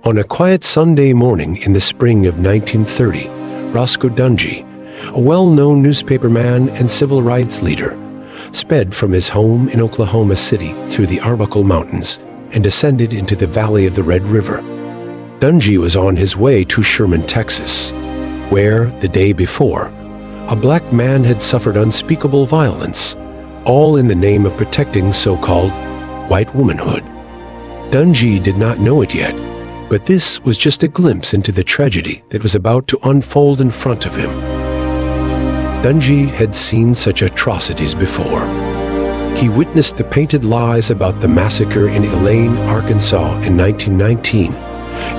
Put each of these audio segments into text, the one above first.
On a quiet Sunday morning in the spring of 1930, Roscoe Dungy, a well-known newspaperman and civil rights leader, sped from his home in Oklahoma City through the Arbuckle Mountains and descended into the valley of the Red River. Dungy was on his way to Sherman, Texas, where, the day before, a black man had suffered unspeakable violence, all in the name of protecting so-called white womanhood. Dungy did not know it yet, but this was just a glimpse into the tragedy that was about to unfold in front of him. Dungy had seen such atrocities before. He witnessed the painted lies about the massacre in Elaine, Arkansas in 1919,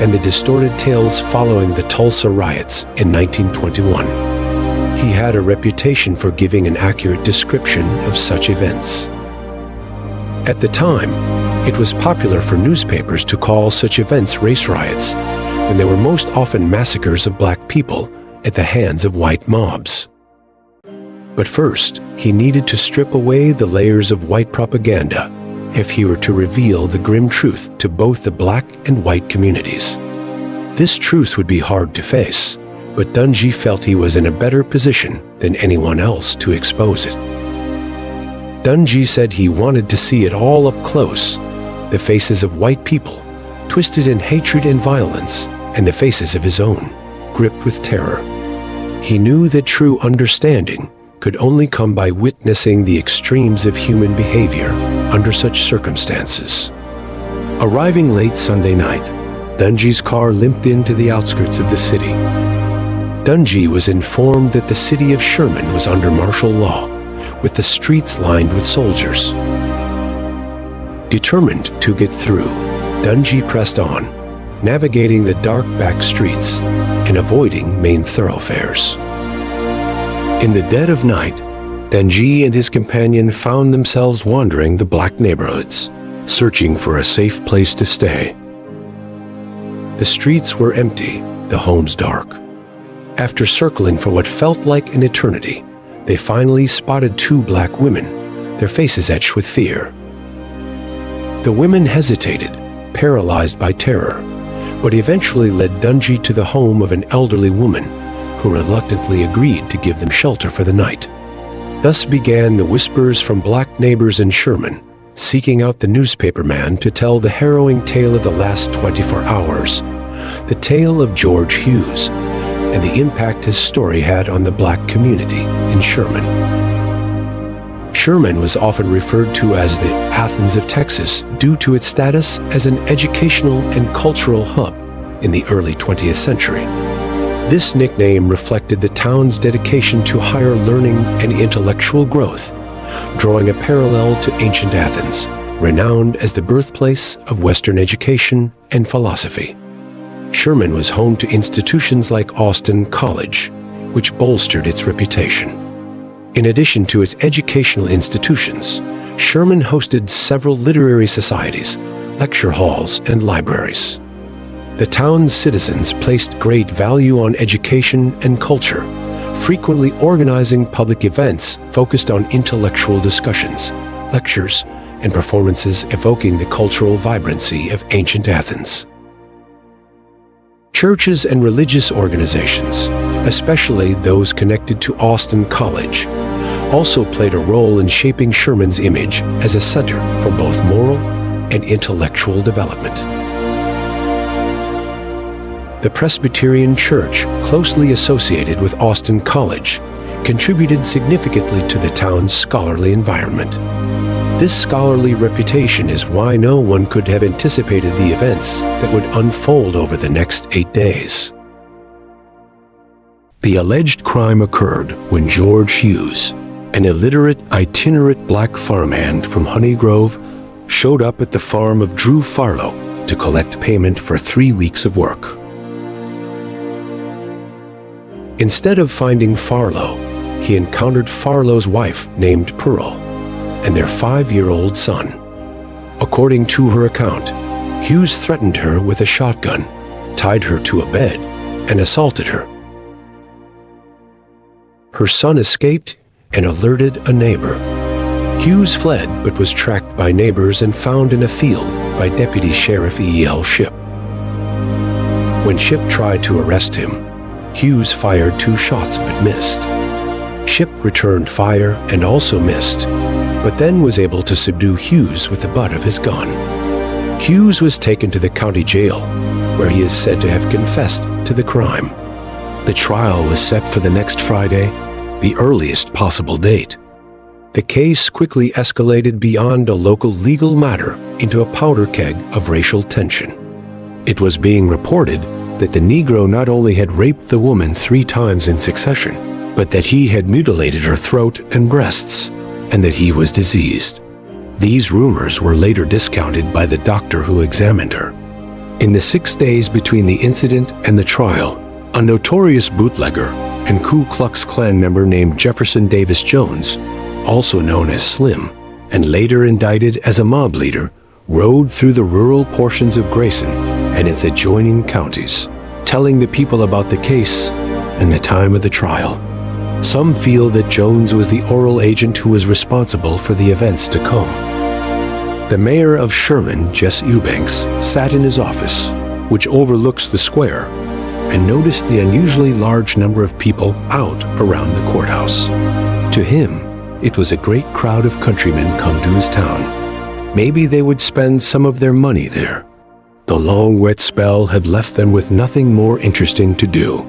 and the distorted tales following the Tulsa riots in 1921. He had a reputation for giving an accurate description of such events. At the time, it was popular for newspapers to call such events race riots, when they were most often massacres of black people at the hands of white mobs. But first, he needed to strip away the layers of white propaganda if he were to reveal the grim truth to both the black and white communities. This truth would be hard to face, but Dungy felt he was in a better position than anyone else to expose it. Dungy said he wanted to see it all up close, the faces of white people, twisted in hatred and violence, and the faces of his own, gripped with terror. He knew that true understanding could only come by witnessing the extremes of human behavior under such circumstances. Arriving late Sunday night, Dungy's car limped into the outskirts of the city. Dungy was informed that the city of Sherman was under martial law, with the streets lined with soldiers. Determined to get through, Dungy pressed on, navigating the dark back streets and avoiding main thoroughfares. In the dead of night, Dungy and his companion found themselves wandering the black neighborhoods, searching for a safe place to stay. The streets were empty, the homes dark. After circling for what felt like an eternity, they finally spotted two black women, their faces etched with fear. The women hesitated, paralyzed by terror, but eventually led Dungy to the home of an elderly woman who reluctantly agreed to give them shelter for the night. Thus began the whispers from black neighbors in Sherman, seeking out the newspaperman to tell the harrowing tale of the last 24 hours, the tale of George Hughes, and the impact his story had on the black community in Sherman. Sherman was often referred to as the Athens of Texas due to its status as an educational and cultural hub in the early 20th century. This nickname reflected the town's dedication to higher learning and intellectual growth, drawing a parallel to ancient Athens, renowned as the birthplace of Western education and philosophy. Sherman was home to institutions like Austin College, which bolstered its reputation. In addition to its educational institutions, Sherman hosted several literary societies, lecture halls, and libraries. The town's citizens placed great value on education and culture, frequently organizing public events focused on intellectual discussions, lectures, and performances evoking the cultural vibrancy of ancient Athens. Churches and religious organizations, especially those connected to Austin College, also played a role in shaping Sherman's image as a center for both moral and intellectual development. The Presbyterian Church, closely associated with Austin College, contributed significantly to the town's scholarly environment. This scholarly reputation is why no one could have anticipated the events that would unfold over the next 8 days. The alleged crime occurred when George Hughes, an illiterate, itinerant black farmhand from Honey Grove, showed up at the farm of Drew Farlow to collect payment for 3 weeks of work. Instead of finding Farlow, he encountered Farlow's wife named Pearl and their 5-year-old son. According to her account, Hughes threatened her with a shotgun, tied her to a bed, and assaulted her. Her son escaped and alerted a neighbor. Hughes fled but was tracked by neighbors and found in a field by Deputy Sheriff E.L. Shipp. When Shipp tried to arrest him, Hughes fired 2 shots but missed. Shipp returned fire and also missed, but then was able to subdue Hughes with the butt of his gun. Hughes was taken to the county jail, where he is said to have confessed to the crime. The trial was set for the next Friday, the earliest possible date. The case quickly escalated beyond a local legal matter into a powder keg of racial tension. It was being reported that the Negro not only had raped the woman 3 times in succession, but that he had mutilated her throat and breasts, and that he was diseased. These rumors were later discounted by the doctor who examined her. In the 6 days between the incident and the trial, a notorious bootlegger and Ku Klux Klan member named Jefferson Davis Jones, also known as Slim, and later indicted as a mob leader, rode through the rural portions of Grayson and its adjoining counties, telling the people about the case and the time of the trial. Some feel that Jones was the oral agent who was responsible for the events to come. The mayor of Sherman, Jesse Eubanks, sat in his office, which overlooks the square, and noticed the unusually large number of people out around the courthouse. To him, it was a great crowd of countrymen come to his town. Maybe they would spend some of their money there. The long wet spell had left them with nothing more interesting to do.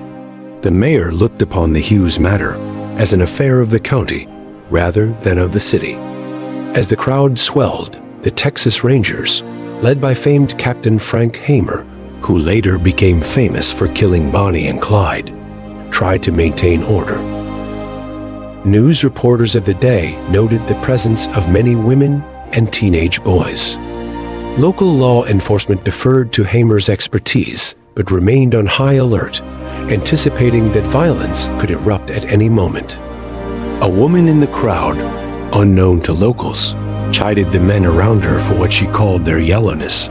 The mayor looked upon the Hughes matter as an affair of the county rather than of the city. As the crowd swelled, the Texas Rangers, led by famed Captain Frank Hamer, who later became famous for killing Bonnie and Clyde, tried to maintain order. News reporters of the day noted the presence of many women and teenage boys. Local law enforcement deferred to Hamer's expertise, but remained on high alert, anticipating that violence could erupt at any moment. A woman in the crowd, unknown to locals, chided the men around her for what she called their yellowness.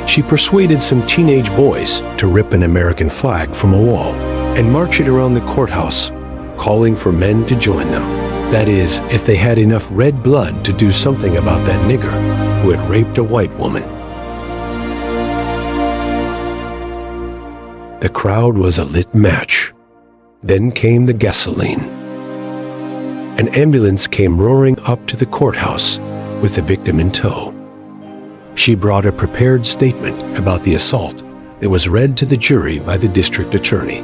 She persuaded some teenage boys to rip an American flag from a wall and march it around the courthouse, calling for men to join them. That is, if they had enough red blood to do something about that nigger who had raped a white woman. The crowd was a lit match. Then came the gasoline. An ambulance came roaring up to the courthouse with the victim in tow. She brought a prepared statement about the assault that was read to the jury by the district attorney.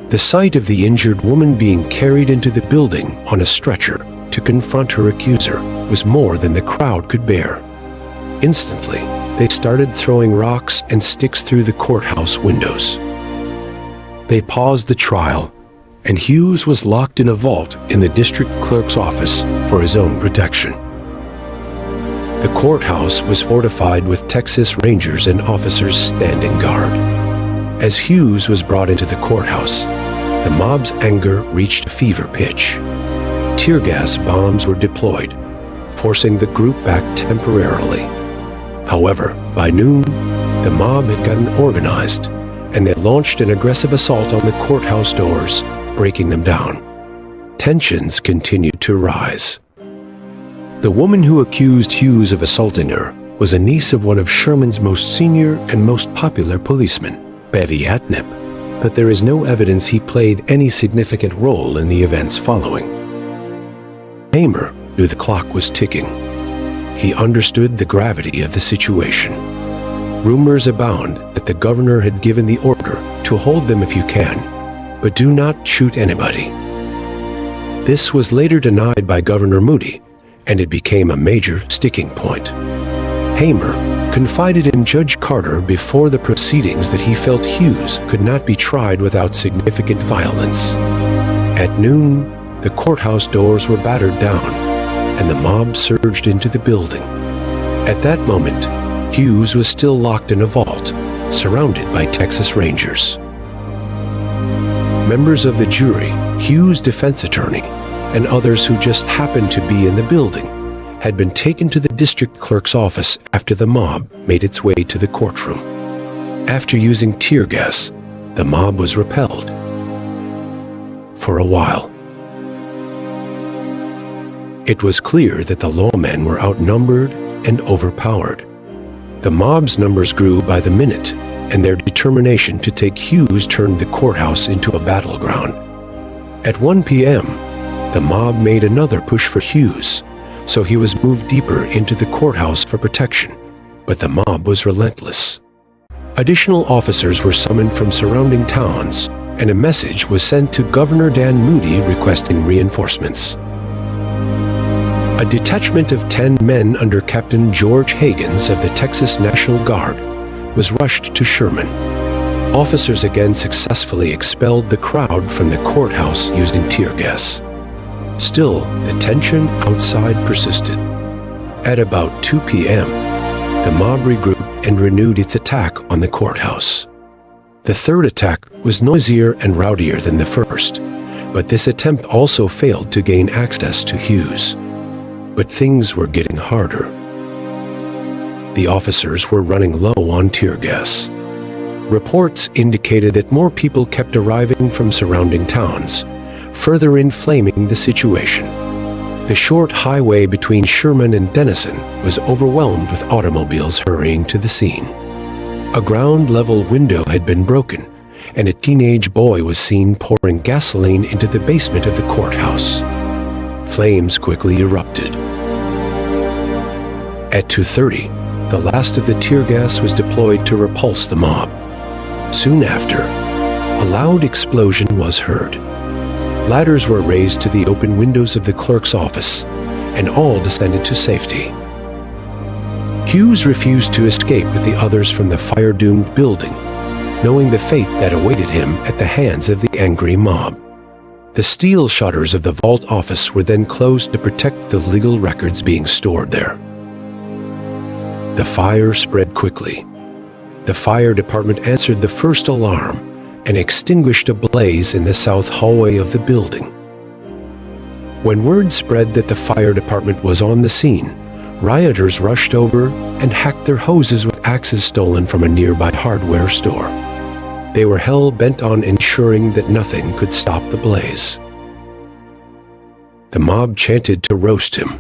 The sight of the injured woman being carried into the building on a stretcher to confront her accuser was more than the crowd could bear. Instantly, they started throwing rocks and sticks through the courthouse windows. They paused the trial, and Hughes was locked in a vault in the district clerk's office for his own protection. The courthouse was fortified with Texas Rangers and officers standing guard. As Hughes was brought into the courthouse, the mob's anger reached a fever pitch. Tear gas bombs were deployed, forcing the group back temporarily. However, by noon, the mob had gotten organized, and they launched an aggressive assault on the courthouse doors, breaking them down. Tensions continued to rise. The woman who accused Hughes of assaulting her was a niece of one of Sherman's most senior and most popular policemen, Bevy Atnip, but there is no evidence he played any significant role in the events following. Hamer knew the clock was ticking. He understood the gravity of the situation. Rumors abound that the governor had given the order to hold them if you can, but do not shoot anybody. This was later denied by Governor Moody, and it became a major sticking point. Hamer confided in Judge Carter before the proceedings that he felt Hughes could not be tried without significant violence. At noon, the courthouse doors were battered down, and the mob surged into the building. At that moment, Hughes was still locked in a vault, surrounded by Texas Rangers. Members of the jury, Hughes' defense attorney, and others who just happened to be in the building had been taken to the district clerk's office after the mob made its way to the courtroom. After using tear gas, the mob was repelled. For a while. It was clear that the lawmen were outnumbered and overpowered. The mob's numbers grew by the minute, and their determination to take Hughes turned the courthouse into a battleground. At 1 p.m., the mob made another push for Hughes, so he was moved deeper into the courthouse for protection, but the mob was relentless. Additional officers were summoned from surrounding towns, and a message was sent to Governor Dan Moody requesting reinforcements. A detachment of 10 men under Captain George Higgins of the Texas National Guard was rushed to Sherman. Officers again successfully expelled the crowd from the courthouse using tear gas. Still, the tension outside persisted. At about 2 p.m., the mob regrouped and renewed its attack on the courthouse. The third attack was noisier and rowdier than the first, but this attempt also failed to gain access to Hughes. But things were getting harder. The officers were running low on tear gas. Reports indicated that more people kept arriving from surrounding towns, further inflaming the situation. The short highway between Sherman and Denison was overwhelmed with automobiles hurrying to the scene. A ground-level window had been broken, and a teenage boy was seen pouring gasoline into the basement of the courthouse. Flames quickly erupted. At 2:30, the last of the tear gas was deployed to repulse the mob. Soon after, a loud explosion was heard. Ladders were raised to the open windows of the clerk's office, and all descended to safety. Hughes refused to escape with the others from the fire-doomed building, knowing the fate that awaited him at the hands of the angry mob. The steel shutters of the vault office were then closed to protect the legal records being stored there. The fire spread quickly. The fire department answered the first alarm and extinguished a blaze in the south hallway of the building. When word spread that the fire department was on the scene, rioters rushed over and hacked their hoses with axes stolen from a nearby hardware store. They were hell-bent on ensuring that nothing could stop the blaze. The mob chanted to roast him.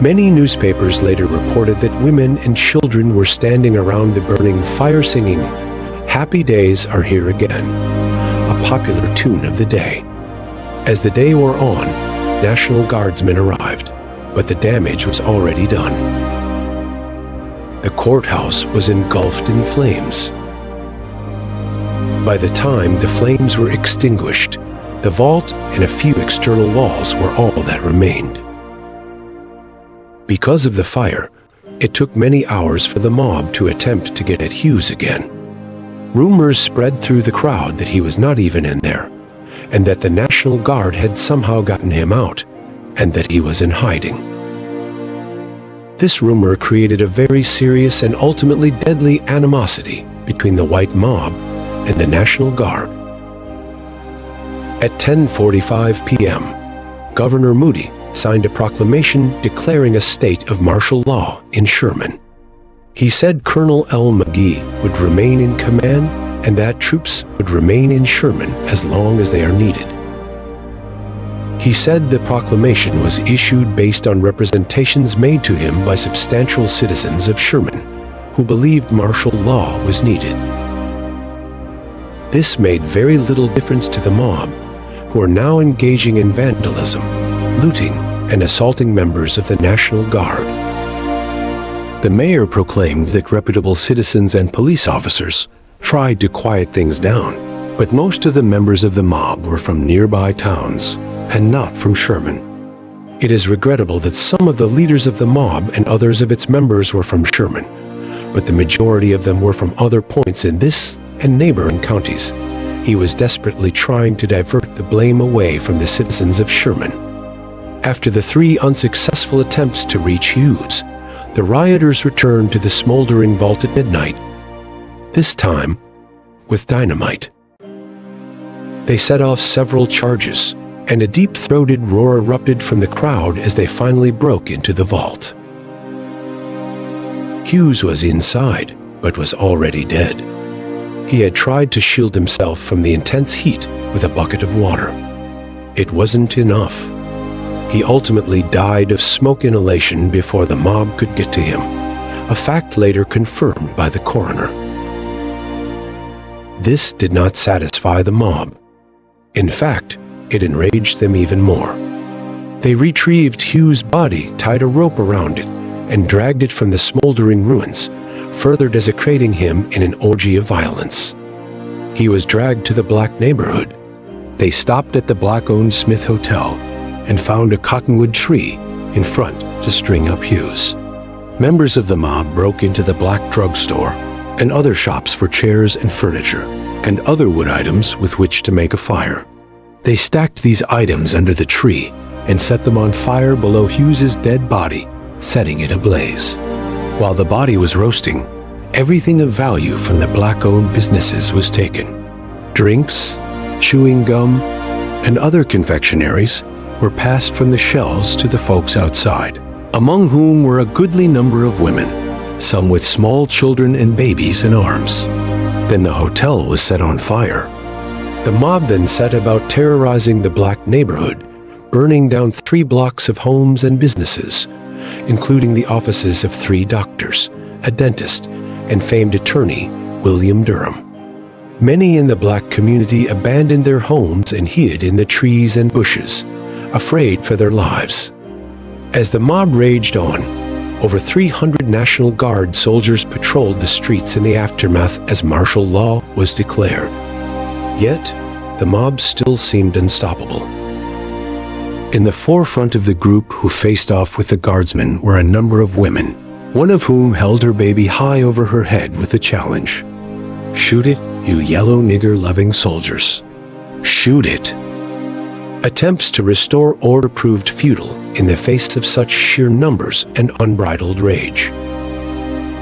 Many newspapers later reported that women and children were standing around the burning fire singing, "Happy Days Are Here Again," a popular tune of the day. As the day wore on, National Guardsmen arrived, but the damage was already done. The courthouse was engulfed in flames. By the time the flames were extinguished, the vault and a few external walls were all that remained. Because of the fire, it took many hours for the mob to attempt to get at Hughes again. Rumors spread through the crowd that he was not even in there, and that the National Guard had somehow gotten him out, and that he was in hiding. This rumor created a very serious and ultimately deadly animosity between the white mob and the National Guard. At 10:45 p.m., Governor Moody signed a proclamation declaring a state of martial law in Sherman. He said Colonel L. McGee would remain in command and that troops would remain in Sherman as long as they are needed. He said the proclamation was issued based on representations made to him by substantial citizens of Sherman who believed martial law was needed. This made very little difference to the mob, who are now engaging in vandalism, looting, and assaulting members of the National Guard. The mayor proclaimed that reputable citizens and police officers tried to quiet things down, but most of the members of the mob were from nearby towns and not from Sherman. It is regrettable that some of the leaders of the mob and others of its members were from Sherman, but the majority of them were from other points in this and neighboring counties. He was desperately trying to divert the blame away from the citizens of Sherman. After the 3 unsuccessful attempts to reach Hughes, the rioters returned to the smoldering vault at midnight, this time with dynamite. They set off several charges, and a deep-throated roar erupted from the crowd as they finally broke into the vault. Hughes was inside, but was already dead. He had tried to shield himself from the intense heat with a bucket of water. It wasn't enough. He ultimately died of smoke inhalation before the mob could get to him, a fact later confirmed by the coroner. This did not satisfy the mob. In fact, it enraged them even more. They retrieved Hughes' body, tied a rope around it, and dragged it from the smoldering ruins, further desecrating him in an orgy of violence. He was dragged to the black neighborhood. They stopped at the black-owned Smith Hotel and found a cottonwood tree in front to string up Hughes. Members of the mob broke into the black drugstore and other shops for chairs and furniture, and other wood items with which to make a fire. They stacked these items under the tree and set them on fire below Hughes's dead body, setting it ablaze. While the body was roasting, everything of value from the black-owned businesses was taken. Drinks, chewing gum, and other confectionaries were passed from the shelves to the folks outside, among whom were a goodly number of women, some with small children and babies in arms. Then the hotel was set on fire. The mob then set about terrorizing the black neighborhood, burning down 3 blocks of homes and businesses, including the offices of 3 doctors, a dentist, and famed attorney William Durham. Many in the black community abandoned their homes and hid in the trees and bushes, afraid for their lives. As the mob raged on, over 300 National Guard soldiers patrolled the streets in the aftermath as martial law was declared. Yet, the mob still seemed unstoppable. In the forefront of the group who faced off with the guardsmen were a number of women, one of whom held her baby high over her head with a challenge. "Shoot it, you yellow nigger-loving soldiers. Shoot it." Attempts to restore order proved futile in the face of such sheer numbers and unbridled rage.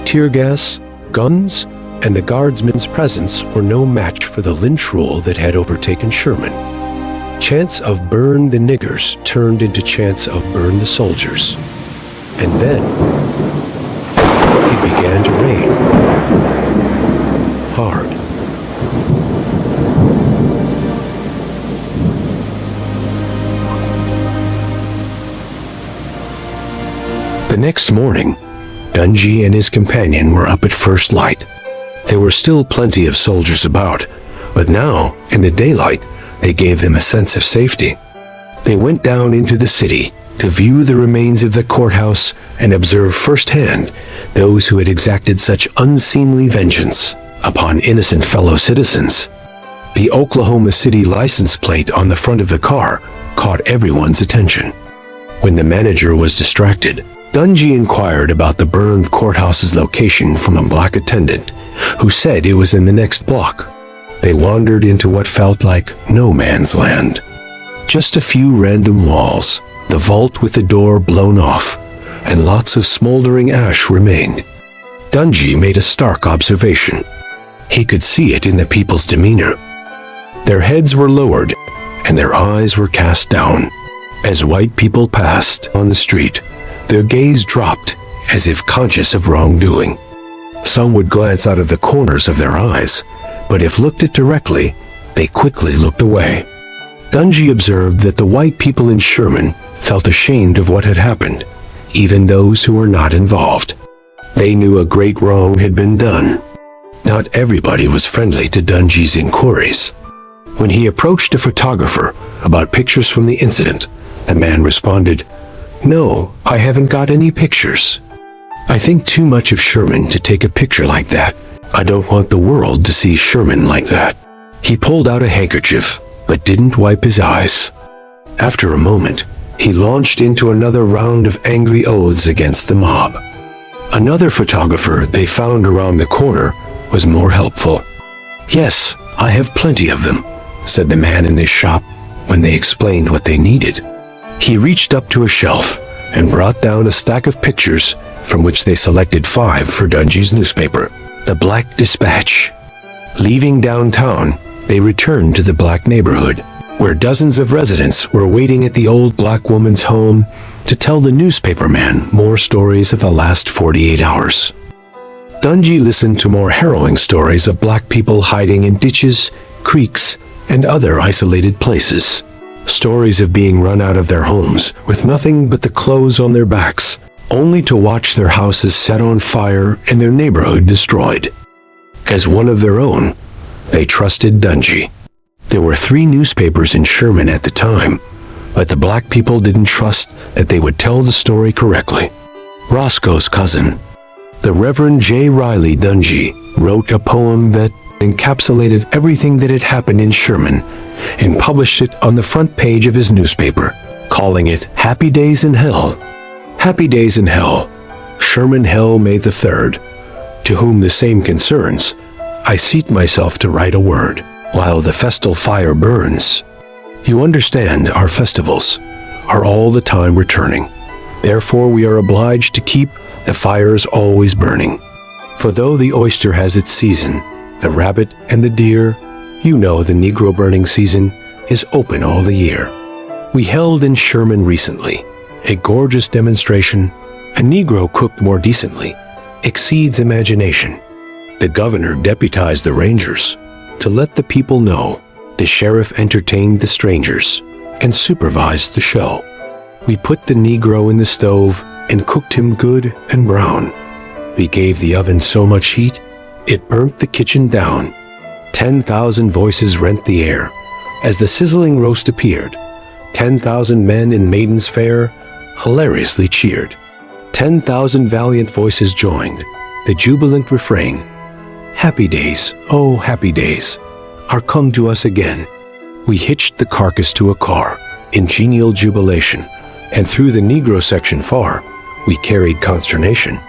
Tear gas, guns, and the guardsmen's presence were no match for the lynch rule that had overtaken Sherman. Chants of "burn the niggers" turned into chants of "burn the soldiers." And then it began to rain. Hard. The next morning, Dungey and his companion were up at first light. There were still plenty of soldiers about, but now, in the daylight, they gave them a sense of safety. They went down into the city to view the remains of the courthouse and observe firsthand those who had exacted such unseemly vengeance upon innocent fellow citizens. The Oklahoma City license plate on the front of the car caught everyone's attention. When the manager was distracted, Dungey inquired about the burned courthouse's location from a black attendant, who said it was in the next block. They wandered into what felt like no man's land. Just a few random walls, the vault with the door blown off, and lots of smoldering ash remained. Dungey made a stark observation. He could see it in the people's demeanor. Their heads were lowered, and their eyes were cast down. As white people passed on the street, their gaze dropped, as if conscious of wrongdoing. Some would glance out of the corners of their eyes, but if looked at directly, they quickly looked away. Dungey observed that the white people in Sherman felt ashamed of what had happened, even those who were not involved. They knew a great wrong had been done. Not everybody was friendly to Dungey's inquiries. When he approached a photographer about pictures from the incident, the man responded, "No, I haven't got any pictures. I think too much of Sherman to take a picture like that. I don't want the world to see Sherman like that." He pulled out a handkerchief, but didn't wipe his eyes. After a moment, he launched into another round of angry oaths against the mob. Another photographer they found around the corner was more helpful. "Yes, I have plenty of them," said the man in this shop when they explained what they needed. He reached up to a shelf and brought down a stack of pictures from which they selected 5 for Dungey's newspaper, the Black Dispatch. Leaving downtown, they returned to the black neighborhood, where dozens of residents were waiting at the old black woman's home to tell the newspaperman more stories of the last 48 hours. Dungey listened to more harrowing stories of black people hiding in ditches, creeks, and other isolated places. Stories of being run out of their homes with nothing but the clothes on their backs, only to watch their houses set on fire and their neighborhood destroyed. As one of their own, They trusted Dungey. There were 3 newspapers in Sherman at the time, but the black people didn't trust that they would tell the story correctly. Roscoe's cousin, the Reverend J. Riley Dungey, wrote a poem that encapsulated everything that had happened in Sherman and published it on the front page of his newspaper, calling it Happy Days in Hell. Happy Days in Hell, Sherman Hell May the 3rd. To whom the same concerns, I seat myself to write a word, while the festal fire burns. You understand, our festivals are all the time returning. Therefore we are obliged to keep the fires always burning. For though the oyster has its season, the rabbit and the deer, you know the Negro burning season is open all the year. We held in Sherman recently a gorgeous demonstration. A Negro cooked more decently exceeds imagination. The governor deputized the rangers to let the people know. The sheriff entertained the strangers and supervised the show. We put the Negro in the stove and cooked him good and brown. We gave the oven so much heat, it burnt the kitchen down. 10,000 voices rent the air as the sizzling roast appeared. 10,000 men in maidens fair hilariously cheered. 10,000 valiant voices joined the jubilant refrain. Happy days, oh happy days, are come to us again. We hitched the carcass to a car in genial jubilation, and through the Negro section far, we carried consternation.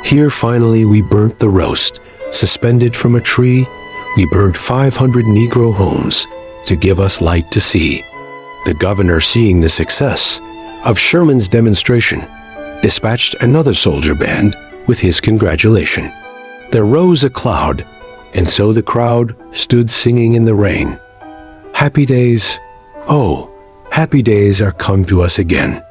Here finally we burnt the roast, suspended from a tree. We burnt 500 Negro homes to give us light to see. The governor, seeing the success of Sherman's demonstration, dispatched another soldier band with his congratulation. There rose a cloud, and so the crowd stood singing in the rain. Happy days, oh, happy days are come to us again.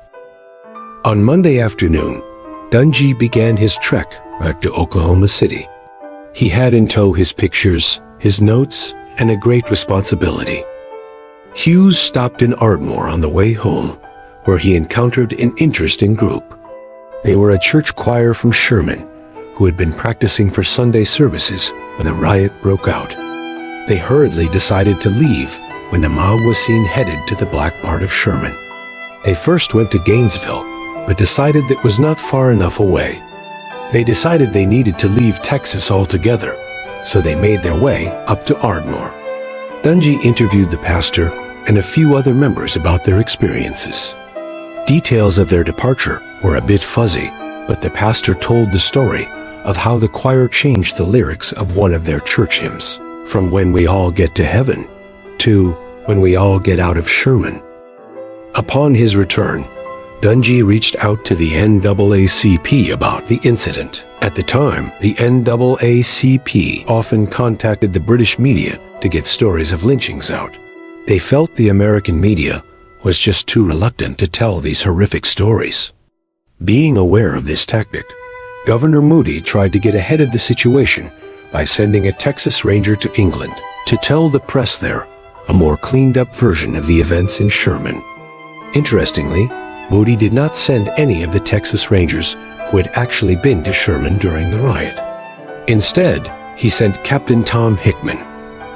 On Monday afternoon, Dungey began his trek back to Oklahoma City. He had in tow his pictures, his notes, and a great responsibility. Hughes stopped in Ardmore on the way home, where he encountered an interesting group. They were a church choir from Sherman, who had been practicing for Sunday services when the riot broke out. They hurriedly decided to leave when the mob was seen headed to the black part of Sherman. They first went to Gainesville, but decided that was not far enough away. They decided they needed to leave Texas altogether, so they made their way up to Ardmore. Dungey interviewed the pastor and a few other members about their experiences. Details of their departure were a bit fuzzy, but the pastor told the story of how the choir changed the lyrics of one of their church hymns, from When We All Get to Heaven to When We All Get Out of Sherman. Upon his return, Dungey reached out to the NAACP about the incident. At the time, the NAACP often contacted the British media to get stories of lynchings out. They felt the American media was just too reluctant to tell these horrific stories. Being aware of this tactic, Governor Moody tried to get ahead of the situation by sending a Texas Ranger to England to tell the press there a more cleaned-up version of the events in Sherman. Interestingly, Moody did not send any of the Texas Rangers who had actually been to Sherman during the riot. Instead, he sent Captain Tom Hickman,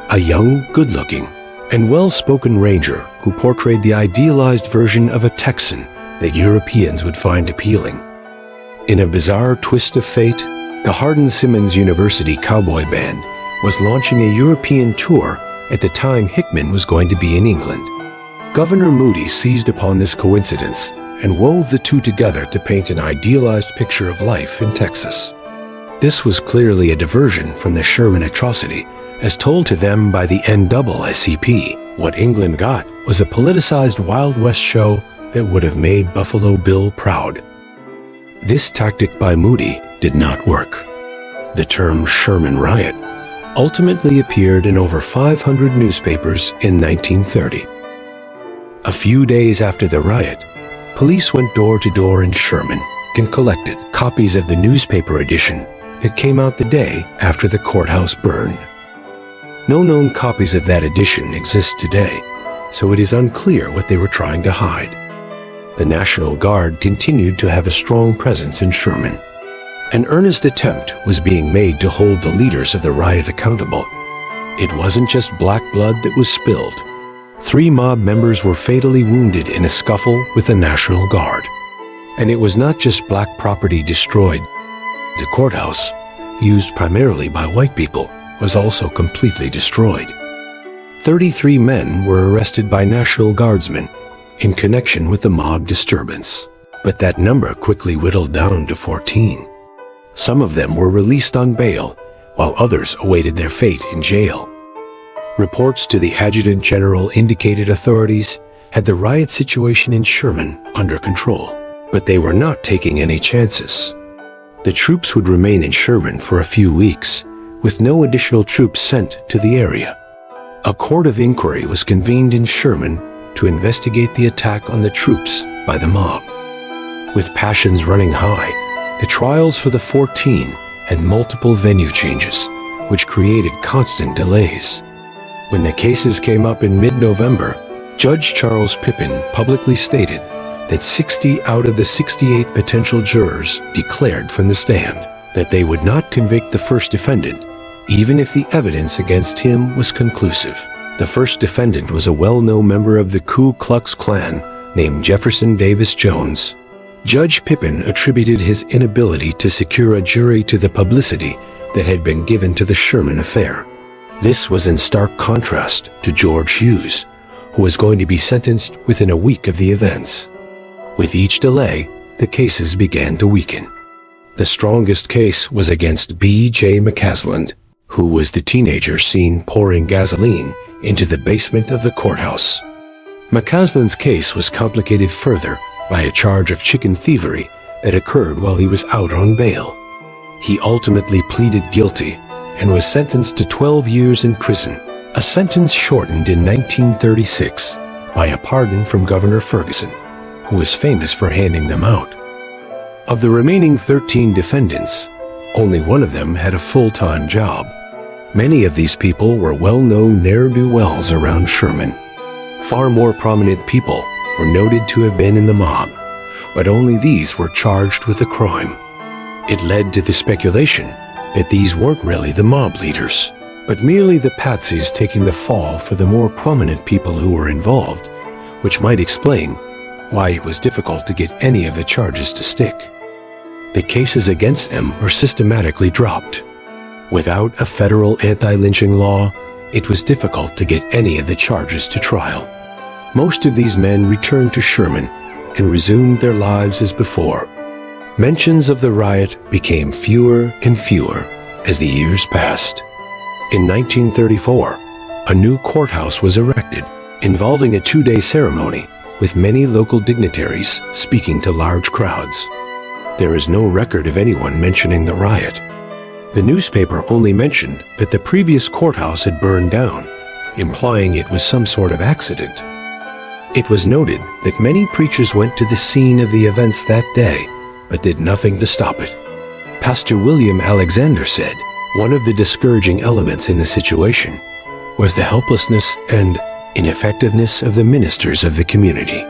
a young, good-looking, and well-spoken ranger who portrayed the idealized version of a Texan that Europeans would find appealing. In a bizarre twist of fate, the Hardin-Simmons University Cowboy Band was launching a European tour at the time Hickman was going to be in England. Governor Moody seized upon this coincidence and wove the two together to paint an idealized picture of life in Texas. This was clearly a diversion from the Sherman atrocity, as told to them by the NAACP. What England got was a politicized Wild West show that would have made Buffalo Bill proud. This tactic by Moody did not work. The term Sherman Riot ultimately appeared in over 500 newspapers in 1930. A few days after the riot, police went door to door in Sherman and collected copies of the newspaper edition that came out the day after the courthouse burned. No known copies of that edition exist today, so it is unclear what they were trying to hide. The National Guard continued to have a strong presence in Sherman. An earnest attempt was being made to hold the leaders of the riot accountable. It wasn't just black blood that was spilled. 3 mob members were fatally wounded in a scuffle with the National Guard. And it was not just black property destroyed. The courthouse, used primarily by white people, was also completely destroyed. 33 men were arrested by National Guardsmen in connection with the mob disturbance. But that number quickly whittled down to 14. Some of them were released on bail, while others awaited their fate in jail. Reports to the Adjutant General indicated authorities had the riot situation in Sherman under control, but they were not taking any chances. The troops would remain in Sherman for a few weeks, with no additional troops sent to the area. A court of inquiry was convened in Sherman to investigate the attack on the troops by the mob. With passions running high, the trials for the 14 had multiple venue changes, which created constant delays. When the cases came up in mid-November, Judge Charles Pippin publicly stated that 60 out of the 68 potential jurors declared from the stand that they would not convict the first defendant, even if the evidence against him was conclusive. The first defendant was a well-known member of the Ku Klux Klan named Jefferson Davis Jones. Judge Pippin attributed his inability to secure a jury to the publicity that had been given to the Sherman affair. This was in stark contrast to George Hughes, who was going to be sentenced within a week of the events. With each delay, the cases began to weaken. The strongest case was against B.J. McCasland, who was the teenager seen pouring gasoline into the basement of the courthouse. McCasland's case was complicated further by a charge of chicken thievery that occurred while he was out on bail. He ultimately pleaded guilty and was sentenced to 12 years in prison, a sentence shortened in 1936 by a pardon from Governor Ferguson, who was famous for handing them out. Of the remaining 13 defendants, only one of them had a full-time job. Many of these people were well-known ne'er-do-wells around Sherman. Far more prominent people were noted to have been in the mob, but only these were charged with the crime. It led to the speculation that these weren't really the mob leaders, but merely the patsies taking the fall for the more prominent people who were involved, which might explain why it was difficult to get any of the charges to stick. The cases against them were systematically dropped. Without a federal anti-lynching law, it was difficult to get any of the charges to trial. Most of these men returned to Sherman and resumed their lives as before. Mentions of the riot became fewer and fewer as the years passed. In 1934, a new courthouse was erected, involving a 2-day ceremony with many local dignitaries speaking to large crowds. There is no record of anyone mentioning the riot. The newspaper only mentioned that the previous courthouse had burned down, implying it was some sort of accident. It was noted that many preachers went to the scene of the events that day, but did nothing to stop it. Pastor William Alexander said one of the discouraging elements in the situation was the helplessness and ineffectiveness of the ministers of the community.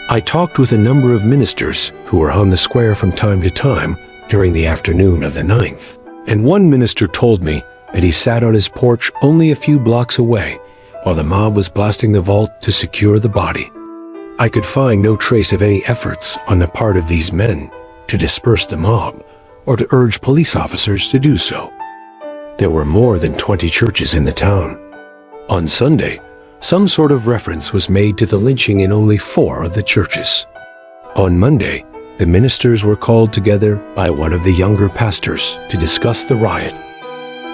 I talked with a number of ministers who were on the square from time to time during the afternoon of the 9th, and one minister told me that he sat on his porch only a few blocks away while the mob was blasting the vault to secure the body. I could find no trace of any efforts on the part of these men to disperse the mob or to urge police officers to do so. There were more than 20 churches in the town. On Sunday, some sort of reference was made to the lynching in only 4 of the churches. On Monday, the ministers were called together by one of the younger pastors to discuss the riot.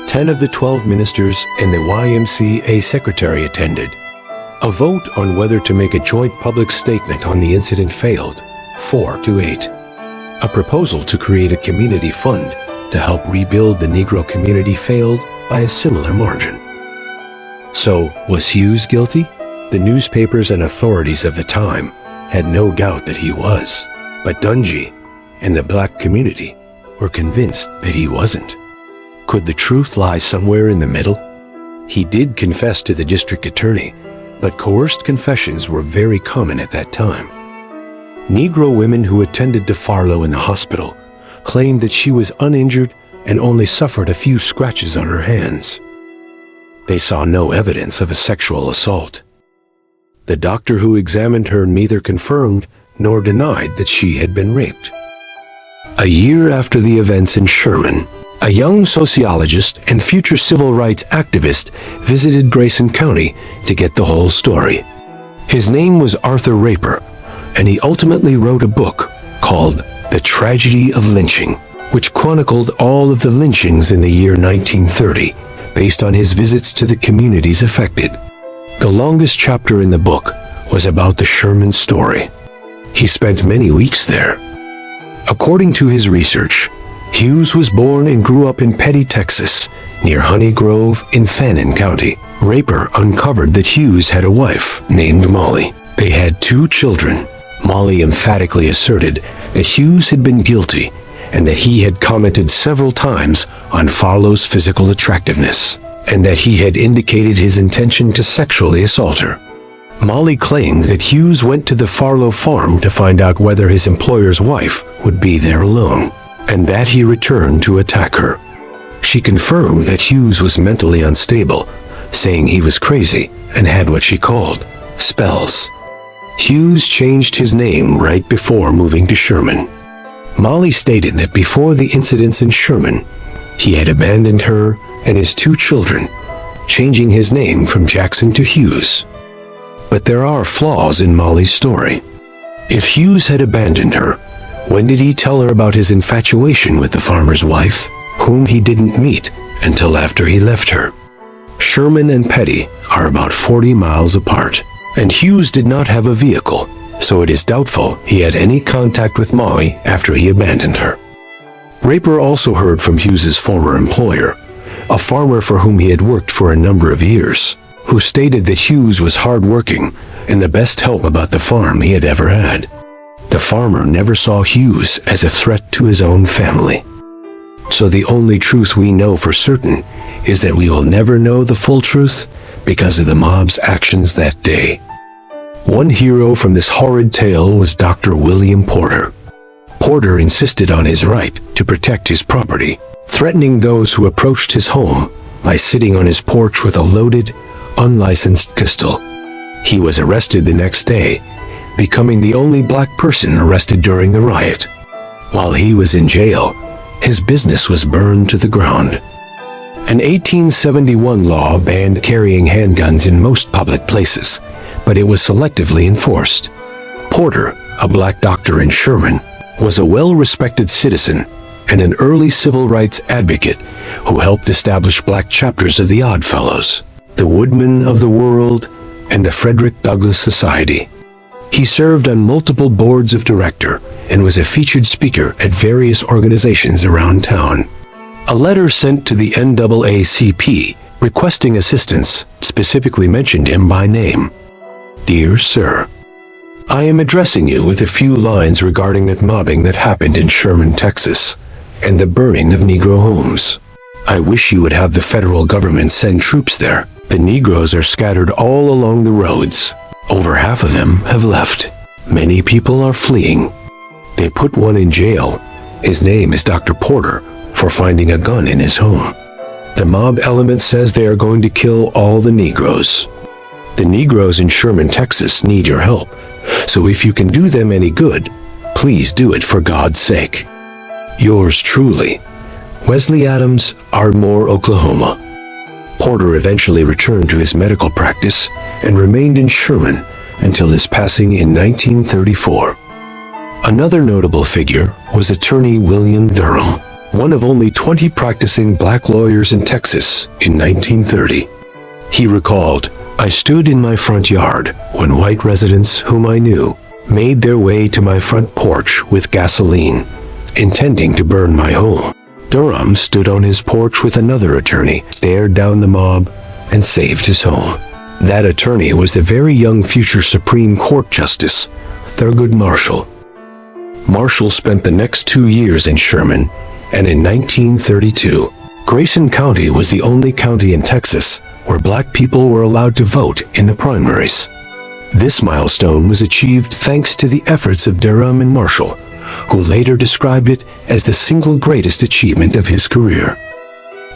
10 of the 12 ministers and the YMCA secretary attended. A vote on whether to make a joint public statement on the incident failed, 4-8. A proposal to create a community fund to help rebuild the Negro community failed by a similar margin. So, was Hughes guilty? The newspapers and authorities of the time had no doubt that he was, but Dungy and the black community were convinced that he wasn't. Could the truth lie somewhere in the middle? He did confess to the district attorney, but coerced confessions were very common at that time. Negro women who attended DeFarlo in the hospital claimed that she was uninjured and only suffered a few scratches on her hands. They saw no evidence of a sexual assault. The doctor who examined her neither confirmed nor denied that she had been raped. A year after the events in Sherman, a young sociologist and future civil rights activist visited Grayson County to get the whole story. His name was Arthur Raper, and he ultimately wrote a book called The Tragedy of Lynching, which chronicled all of the lynchings in the year 1930, based on his visits to the communities affected. The longest chapter in the book was about the Sherman story. He spent many weeks there. According to his research, Hughes was born and grew up in Petty, Texas, near Honey Grove in Fannin County. Raper uncovered that Hughes had a wife named Molly. They had 2 children. Molly emphatically asserted that Hughes had been guilty and that he had commented several times on Farlow's physical attractiveness, and that he had indicated his intention to sexually assault her. Molly claimed that Hughes went to the Farlow farm to find out whether his employer's wife would be there alone, and that he returned to attack her. She confirmed that Hughes was mentally unstable, saying he was crazy and had what she called spells. Hughes changed his name right before moving to Sherman. Molly stated that before the incidents in Sherman, he had abandoned her and his 2 children, changing his name from Jackson to Hughes. But there are flaws in Molly's story. If Hughes had abandoned her, when did he tell her about his infatuation with the farmer's wife, whom he didn't meet until after he left her? Sherman and Petty are about 40 miles apart, and Hughes did not have a vehicle, so it is doubtful he had any contact with Molly after he abandoned her. Raper also heard from Hughes's former employer, a farmer for whom he had worked for a number of years, who stated that Hughes was hard-working and the best help about the farm he had ever had. The farmer never saw Hughes as a threat to his own family. So the only truth we know for certain is that we will never know the full truth because of the mob's actions that day. One hero from this horrid tale was Dr. William Porter. Porter insisted on his right to protect his property, threatening those who approached his home by sitting on his porch with a loaded, unlicensed pistol. He was arrested the next day, becoming the only black person arrested during the riot. While he was in jail, his business was burned to the ground. An 1871 law banned carrying handguns in most public places, but it was selectively enforced. Porter, a black doctor in Sherman, was a well-respected citizen and an early civil rights advocate who helped establish black chapters of the Odd Fellows, the Woodmen of the World, and the Frederick Douglass Society. He served on multiple boards of directors and was a featured speaker at various organizations around town. A letter sent to the NAACP requesting assistance specifically mentioned him by name. Dear Sir, I am addressing you with a few lines regarding that mobbing that happened in Sherman, Texas, and the burning of Negro homes. I wish you would have the federal government send troops there. The Negroes are scattered all along the roads. Over half of them have left. Many people are fleeing. They put one in jail. His name is Dr. Porter, for finding a gun in his home. The mob element says they are going to kill all the Negroes. The Negroes in Sherman, Texas need your help, so if you can do them any good, please do it for God's sake. Yours truly, Wesley Adams, Ardmore, Oklahoma. Porter eventually returned to his medical practice and remained in Sherman until his passing in 1934. Another notable figure was attorney William Durham, one of only 20 practicing black lawyers in Texas in 1930. He recalled, I stood in my front yard when white residents whom I knew made their way to my front porch with gasoline, intending to burn my home. Durham stood on his porch with another attorney, stared down the mob, and saved his home. That attorney was the very young future Supreme Court Justice, Thurgood Marshall. Marshall spent the next 2 years in Sherman, and in 1932, Grayson County was the only county in Texas where black people were allowed to vote in the primaries. This milestone was achieved thanks to the efforts of Durham and Marshall, who later described it as the single greatest achievement of his career.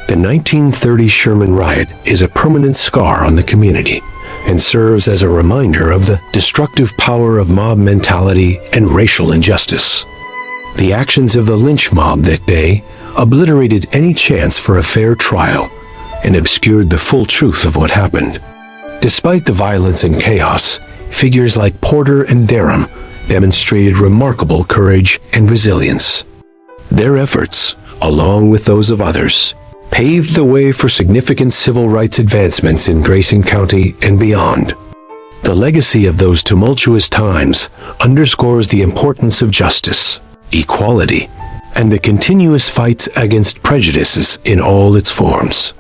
The 1930 Sherman riot is a permanent scar on the community and serves as a reminder of the destructive power of mob mentality and racial injustice. The actions of the lynch mob that day obliterated any chance for a fair trial and obscured the full truth of what happened. Despite the violence and chaos, figures like Porter and Durham demonstrated remarkable courage and resilience. Their efforts, along with those of others, paved the way for significant civil rights advancements in Grayson County and beyond. The legacy of those tumultuous times underscores the importance of justice, equality, and the continuous fights against prejudices in all its forms.